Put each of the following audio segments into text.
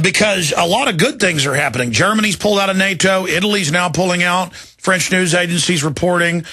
because a lot of good things are happening. Germany's pulled out of NATO. Italy's now pulling out. French news agencies reporting.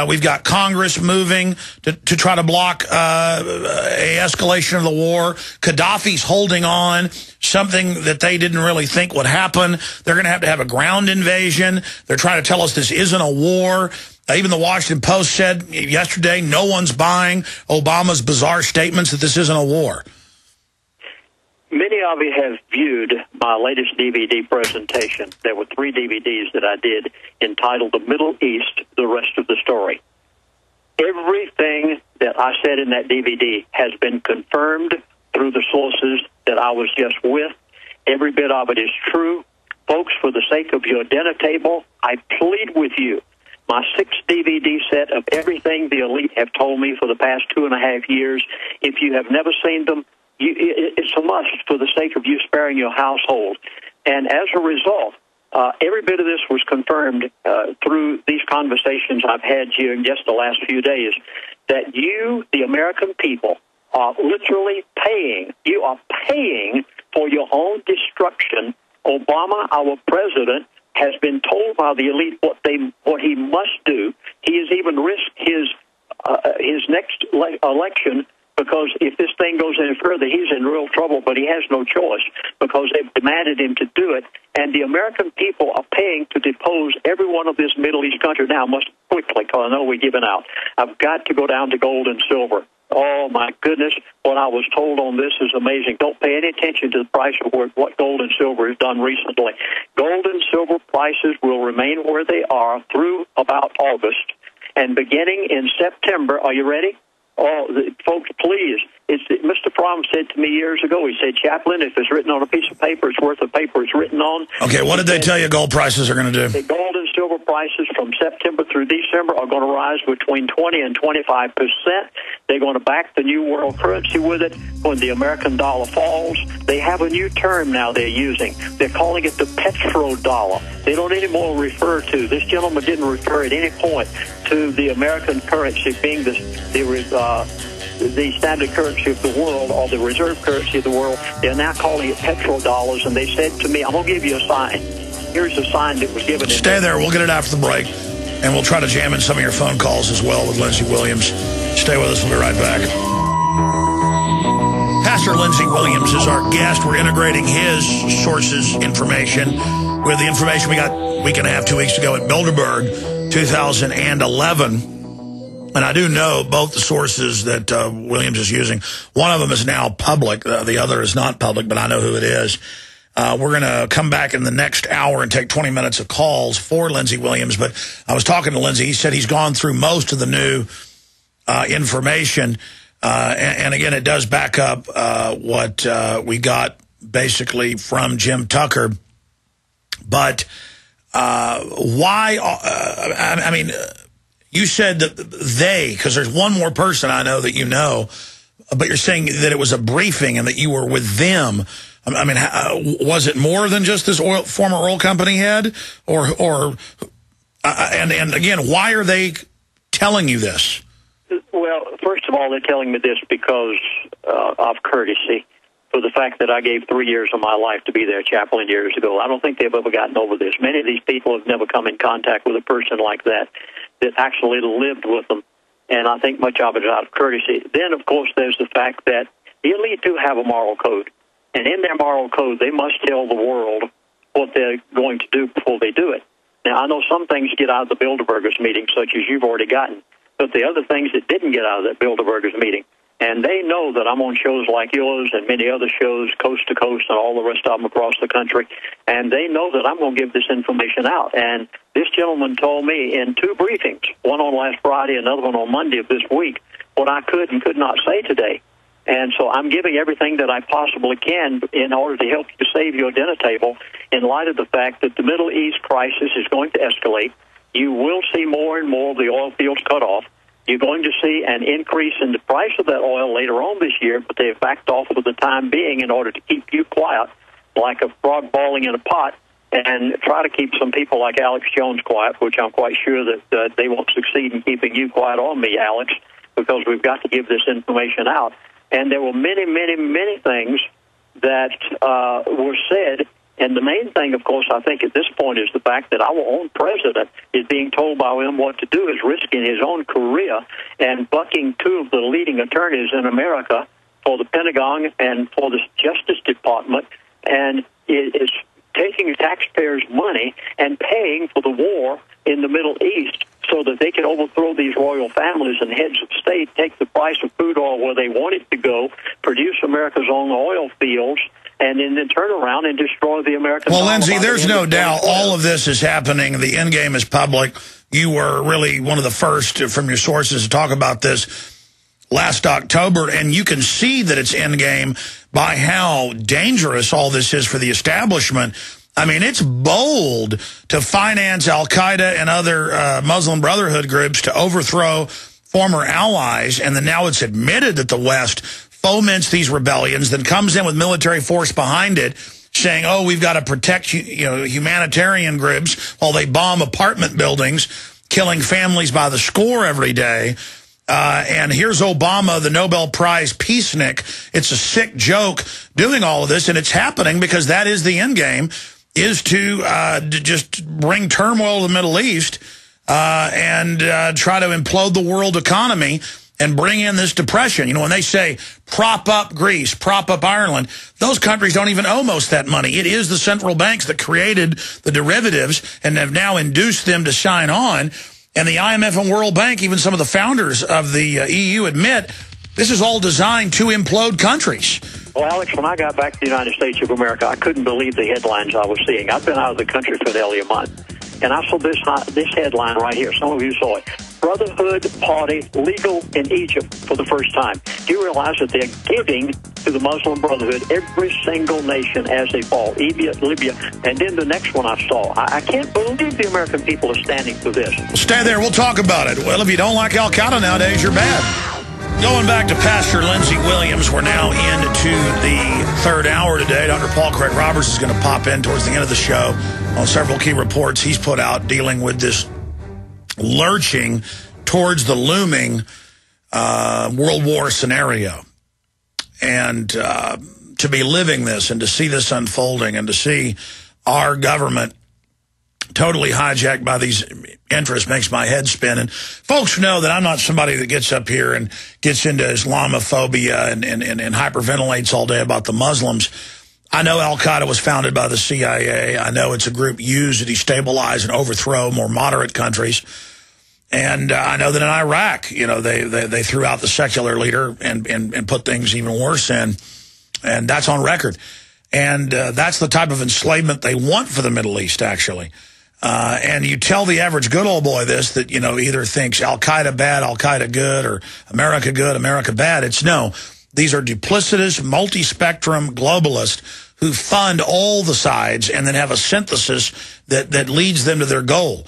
We've got Congress moving to try to block a escalation of the war. Gaddafi's holding on, something that they didn't really think would happen. They're going to have a ground invasion. They're trying to tell us this isn't a war. Even the Washington Post said yesterday no one's buying Obama's bizarre statements that this isn't a war. Many of you have viewed my latest DVD presentation. There were 3 DVDs that I did entitled The Middle East, The Rest of the Story. Everything that I said in that DVD has been confirmed through the sources that I was just with. Every bit of it is true. Folks, for the sake of your dinner table, I plead with you. My 6 DVD set of everything the elite have told me for the past 2.5 years. If you have never seen them, it's a must for the sake of you sparing your household. And as a result, every bit of this was confirmed through these conversations I've had here in just the last few days, that you, the American people, are literally paying. You are paying for your own destruction. Obama, our president, has been told by the elite what he must do. He has even risked his next election, because if this thing goes any further, he's in real trouble, but he has no choice because they've demanded him to do it. And the American people are paying to depose every one of this Middle East country now, much quickly, because I know we're giving out. I've got to go down to gold and silver. Oh, my goodness, what I was told on this is amazing. Don't pay any attention to the price of what gold and silver has done recently. Gold and silver prices will remain where they are through about August. And beginning in September, are you ready? Oh, folks, please. Mr. Fromm said to me years ago, he said, Chaplain, if it's written on a piece of paper, it's worth the paper it's written on. Okay, what did they tell you gold prices are going to do? The gold and silver prices from September through December are going to rise between 20 and 25%. They're going to back the new world currency with it when the American dollar falls. They have a new term now they're using. They're calling it the petrodollar. They don't anymore refer to, this gentleman didn't refer at any point to the American currency being the standard currency of the world or the reserve currency of the world. They're now calling it petrodollars, and they said to me, I'm going to give you a sign. Here's a sign that was given. Stay there. We'll get it after the break, and we'll try to jam in some of your phone calls as well with Lindsey Williams. Stay with us. We'll be right back. Pastor Lindsey Williams is our guest. We're integrating his sources information with the information we got a week and a half, 2 weeks ago at Bilderberg 2011. And I do know both the sources that Williams is using. One of them is now public. The other is not public, but I know who it is. We're going to come back in the next hour and take 20 minutes of calls for Lindsey Williams. But I was talking to Lindsey. He said he's gone through most of the new information. And again, it does back up what we got basically from Jim Tucker. But why? I mean, you said that because there's one more person I know that you know, but you're saying that it was a briefing and that you were with them. I mean, was it more than just this former oil company head? And again, why are they telling you this? Well, first of all, they're telling me this because of courtesy, for the fact that I gave 3 years of my life to be their chaplain years ago. I don't think they've ever gotten over this. Many of these people have never come in contact with a person like that actually lived with them, and I think much of it is out of courtesy. Then, of course, there's the fact that the elite do have a moral code, and in their moral code, they must tell the world what they're going to do before they do it. Now, I know some things get out of the Bilderbergers meeting, such as you've already gotten, but the other things that didn't get out of that Bilderbergers meeting, and they know that I'm on shows like yours and many other shows, coast to coast, and all the rest of them across the country, and they know that I'm going to give this information out. And this gentleman told me in 2 briefings, one on last Friday, another one on Monday of this week, what I could and could not say today. And so I'm giving everything that I possibly can in order to help you save your dinner table in light of the fact that the Middle East crisis is going to escalate. You will see more and more of the oil fields cut off. You're going to see an increase in the price of that oil later on this year, but they've backed off for the time being in order to keep you quiet, like a frog boiling in a pot, and try to keep some people like Alex Jones quiet, which I'm quite sure that they won't succeed in keeping you quiet on me, Alex, because we've got to give this information out. And there were many, many, many things that were said. And the main thing, of course, I think at this point is the fact that our own president is being told by him what to do, is risking his own career and bucking two of the leading attorneys in America for the Pentagon and for the Justice Department, and is taking taxpayers' money and paying for the war in the Middle East so that they can overthrow these royal families and heads of state, take the price of crude oil where they want it to go, produce America's own oil fields, and then turn around and destroy the American. Well, Lindsey, there's no doubt all of this is happening. The end game is public. You were really one of the first from your sources to talk about this last October, and you can see that it's end game by how dangerous all this is for the establishment. I mean, it's bold to finance al-Qaeda and other Muslim Brotherhood groups to overthrow former allies, and then now it's admitted that the West foments these rebellions, then comes in with military force behind it, saying, oh, we've got to protect humanitarian groups while they bomb apartment buildings, killing families by the score every day. And here's Obama, the Nobel Prize peacenik. It's a sick joke doing all of this, and it's happening because that is the end game, is to just bring turmoil to the Middle East and try to implode the world economy and bring in this depression. You know, when they say prop up Greece, prop up Ireland, those countries don't even owe most that money. It is the central banks that created the derivatives and have now induced them to shine on. And the IMF and World Bank, even some of the founders of the EU admit this is all designed to implode countries. Well, Alex, when I got back to the United States of America, I couldn't believe the headlines I was seeing. I've been out of the country for nearly a month, and I saw this headline right here. Some of you saw it. Brotherhood Party legal in Egypt for the first time. Do you realize that they're giving to the Muslim Brotherhood every single nation as they fall? Libya, and then the next one I saw. I can't believe the American people are standing for this. Well, stay there. We'll talk about it. Well, if you don't like al-Qaeda nowadays, you're bad. Going back to Pastor Lindsey-Williams, we're now into the third hour today. Dr. Paul Craig Roberts is going to pop in towards the end of the show on several key reports he's put out dealing with this lurching towards the looming World War scenario. And to be living this and to see this unfolding and to see our government totally hijacked by these interests makes my head spin. And folks know that I'm not somebody that gets up here and gets into Islamophobia and hyperventilates all day about the Muslims. I know al-Qaeda was founded by the CIA. I know it's a group used to destabilize and overthrow more moderate countries. And I know that in Iraq, you know, they threw out the secular leader and put things even worse in. And that's on record. And that's the type of enslavement they want for the Middle East, actually. And you tell the average good old boy this, that, you know, either thinks al-Qaeda bad, al-Qaeda good, or America good, America bad. It's no. These are duplicitous, multi-spectrum globalists who fund all the sides and then have a synthesis that leads them to their goal.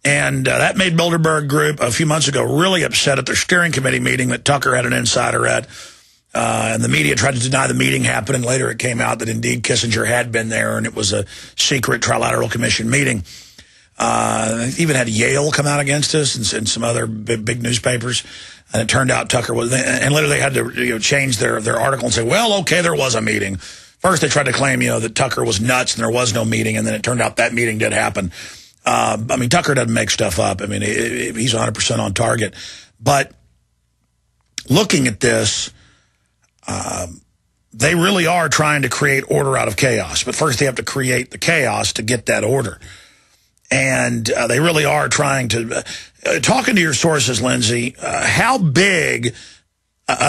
And that made Bilderberg Group a few months ago really upset at their steering committee meeting that Tucker had an insider at. And the media tried to deny the meeting happening. Later it came out that indeed Kissinger had been there and it was a secret trilateral commission meeting. Even had Yale come out against us and some other big newspapers. And it turned out Tucker was, and later they had to change their article and say, well, okay, there was a meeting. First they tried to claim, that Tucker was nuts and there was no meeting, and then it turned out that meeting did happen. I mean, Tucker doesn't make stuff up. I mean, he's 100% on target. But looking at this, they really are trying to create order out of chaos. But first they have to create the chaos to get that order. And they really are trying to, talking to your sources, Lindsey, how big,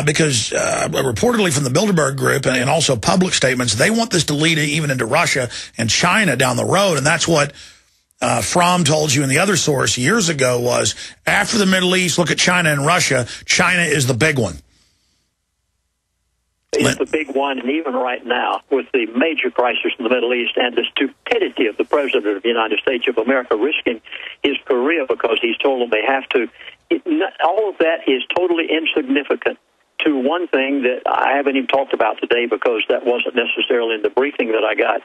because reportedly from the Bilderberg Group and also public statements, they want this to lead even into Russia and China down the road. And that's what Fromm told you in the other source years ago was, after the Middle East, look at China and Russia. China is the big one. It's the big one, and even right now, with the major crisis in the Middle East and the stupidity of the President of the United States of America risking his career because he's told them they have to, all of that is totally insignificant to one thing that I haven't even talked about today because that wasn't necessarily in the briefing that I got.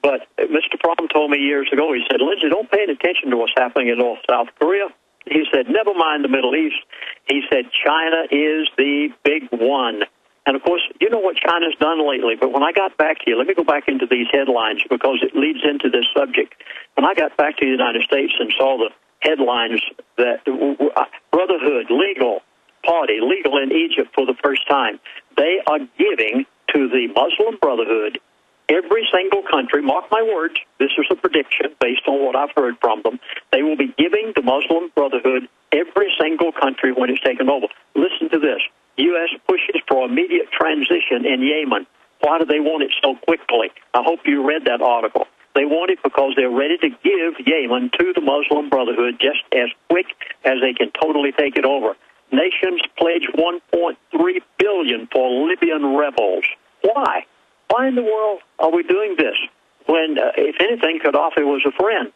But Mr. Fromm told me years ago, he said, Lindsey, don't pay any attention to what's happening in North South Korea. He said, never mind the Middle East. He said, China is the big one. And, of course, you know what China's done lately. But when I got back here, let me go back into these headlines because it leads into this subject. When I got back to the United States and saw the headlines that Brotherhood, legal party, legal in Egypt for the first time, they are giving to the Muslim Brotherhood every single country, mark my words, this is a prediction based on what I've heard from them, they will be giving the Muslim Brotherhood every single country when it's taken over. Listen to this. U.S. pushes for immediate transition in Yemen. Why do they want it so quickly? I hope you read that article. They want it because they're ready to give Yemen to the Muslim Brotherhood just as quick as they can totally take it over. Nations pledge $1.3 billion for Libyan rebels. Why? Why in the world are we doing this when, if anything, Gaddafi was a friend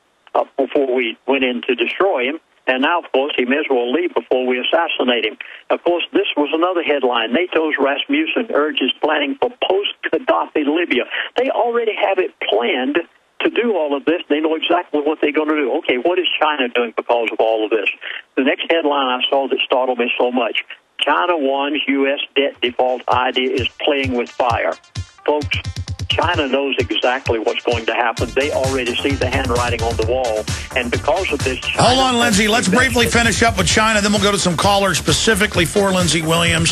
before we went in to destroy him? And now, of course, he may as well leave before we assassinate him. Of course, this was another headline. NATO's Rasmussen urges planning for post-Gaddafi Libya. They already have it planned to do all of this. They know exactly what they're going to do. Okay, what is China doing because of all of this? The next headline I saw that startled me so much. China warns U.S. debt default idea is playing with fire. Folks, China knows exactly what's going to happen. They already see the handwriting on the wall. And because of this, China... Hold on, Lindsey. Let's briefly finish up with China, then we'll go to some callers specifically for Lindsey Williams.